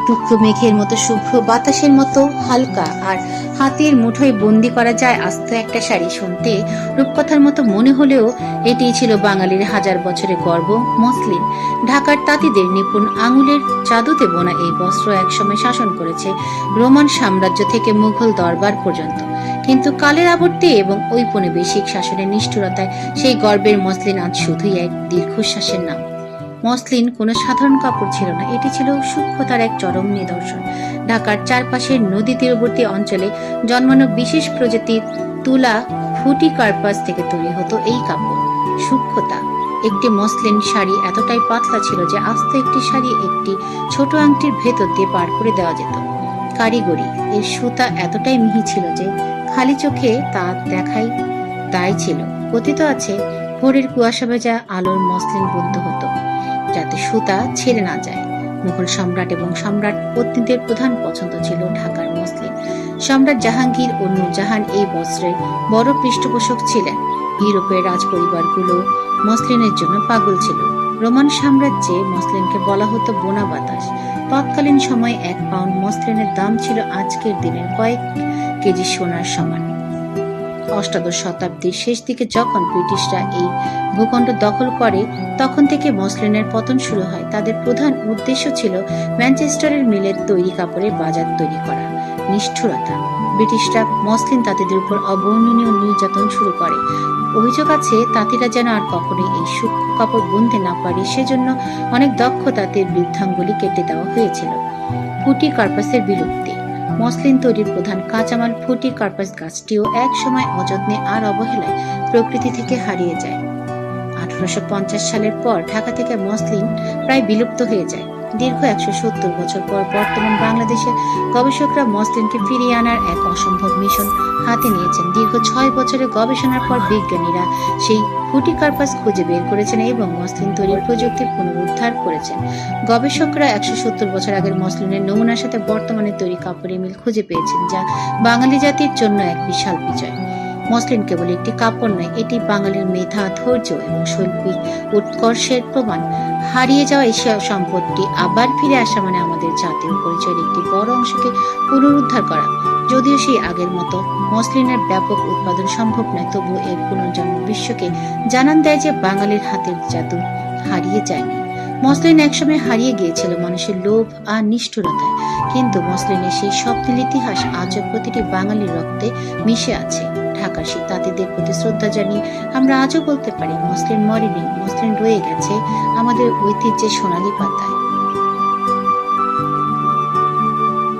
টুকরো মেঘের মতো শুভ্র, বাতাসের মতো হালকা, আর হাতের মুঠোয় বন্দি করা যায় আস্ত একটা শাড়ি। শুনতে রূপকথার মতো মনে হলেও এটিই ছিল বাঙালির হাজার বছরের গর্ব, মসলিন। ঢাকার তাঁতিদের নিপুণ আঙুলের জাদুতে বোনা এই বস্ত্র একসময় শাসন করেছে রোমান সাম্রাজ্য থেকে মুঘল দরবার পর্যন্ত। কিন্তু কালের আবর্তে এবং ঔপনিবেশিক শাসনের নিষ্ঠুরতায় সেই গর্বের মসলিন আজ শুধুই এক দীর্ঘশ্বাসের নাম। মসলিন কোনো সাধারণ কাপড় ছিল না, এটি ছিল সূক্ষ্মতার এক চরম নিদর্শন। ঢাকার চারপাশের নদী তীরবর্তী অঞ্চলে জন্মানো বিশেষ প্রজাতির তুলা ফুটি কার্পাস থেকে তৈরি হতো এই কাপড়। সূক্ষ্মতা। একটি মসলিন শাড়ি এতটাই পাতলা ছিল যে আস্ত একটি শাড়ি একটি ছোট আংটির ভেতর দিয়ে পার করে দেওয়া যেত। কারিগরি। এর সুতা এতটাই মিহি ছিল যে খালি চোখে তা দেখাই দায় ছিল। কথিত আছে ভোরের কুয়াশা ভেজা আলোর মসলিন বুনতে হতো যাতে সুতা ছেড়ে না যায়। মুঘল সম্রাট এবং সম্রাট পত্নীদের প্রধান পছন্দ ছিল ঢাকার মসলিন। সম্রাট জাহাঙ্গীর ও নূরজাহান এই বস্ত্রের বড় পৃষ্ঠপোষক ছিলেন। ইউরোপের রাজপরিবারগুলো মসলিনের জন্য পাগল ছিল। রোমান সাম্রাজ্যে মসলিনকে বলা হতো বোনা বাতাস। তৎকালীন সময়ে 1 পাউন্ড মসলিনের দাম ছিল আজকের দিনের কয়েক কেজি সোনার সমান। অষ্টাদশ শতাব্দীর শেষ দিকে যখন ব্রিটিশরা এই ভূখণ্ড দখল করে তখন থেকে মসলিনের পতন শুরু হয়। তাদের প্রধান উদ্দেশ্য ছিল ম্যানচেস্টারের মিলের তৈরি কাপড়ের বাজার তৈরি করা। নিষ্ঠুরতা। ব্রিটিশরা মসলিন তাঁতিদের উপর অবর্ণনীয় নির্যাতন শুরু করে। অভিযোগ আছে তাঁতিরা যেন আর কখনোই এই সূক্ষ্ম কাপড় বুনতে না পারে, সেজন্য অনেক দক্ষ তাঁতের বৃদ্ধাঙ্গুলি কেটে দেওয়া হয়েছিল। ফুটি কার্পাসের বিলুপ্তি। মসলিন তৈরির প্রধান কাঁচামাল ফুটি কার্পাস গাছটিও এক সময় অযত্নে আর অবহেলায় প্রকৃতি থেকে হারিয়ে যায়। 1850 সালের পর ঢাকা থেকে মসলিন প্রায় বিলুপ্ত হয়ে যায়। দীর্ঘ 170 বছর পর বর্তমান বাংলাদেশের গবেষকরা মসলিনকে ফিরিয়ে আনার এক অসম্ভব মিশন হাতে নিয়েছেন। দীর্ঘ 6 বছরের গবেষণার পর বিজ্ঞানীরা সেই ফুটি কার্পাস খুঁজে বের করেছেন এবং মসলিন তৈরির প্রযুক্তি পুনরুদ্ধার করেছেন। গবেষকরা 170 বছর আগের মসলিনের নমুনার সাথে বর্তমানে তৈরি কাপড়ের মিল খুঁজে পেয়েছেন, যা বাঙালি জাতির জন্য এক বিশাল বিজয়। মসলিন কেবল একটি কাপড় নয়, এটি বাঙালির মেধা, ধৈর্য এবং শৈল্পিক উৎকর্ষের প্রমাণ। হারিয়ে যাওয়া এশিয়া সম্পদটি আবার ফিরে আসা মানে আমাদের জাতীয় পরিচয়ের একটি বড় অংশকে পুনরুদ্ধার করা। যদিও সেই আগের মতো মসলিনের ব্যাপক উৎপাদন সম্ভব নয়, তবুও এর পুনর্জন্ম বিশ্বকে জানান দেয় যে বাঙালির হাতের জাদু হারিয়ে যায়নি। মসলিন একসময় হারিয়ে গিয়েছিল মানুষের লোভ আর নিষ্ঠুরতায়, কিন্তু মসলিনের সেই স্বপ্নের ইতিহাস আজও প্রতিটি বাঙালির রক্তে মিশে আছে। ঢাকার সেই তাঁতিদের প্রতি শ্রদ্ধা জানিয়ে আমরা আজও বলতে পারি, মসলিন মরেনি, মসলিন রয়ে গেছে আমাদের ঐতিহ্যের সোনালী পাতায়।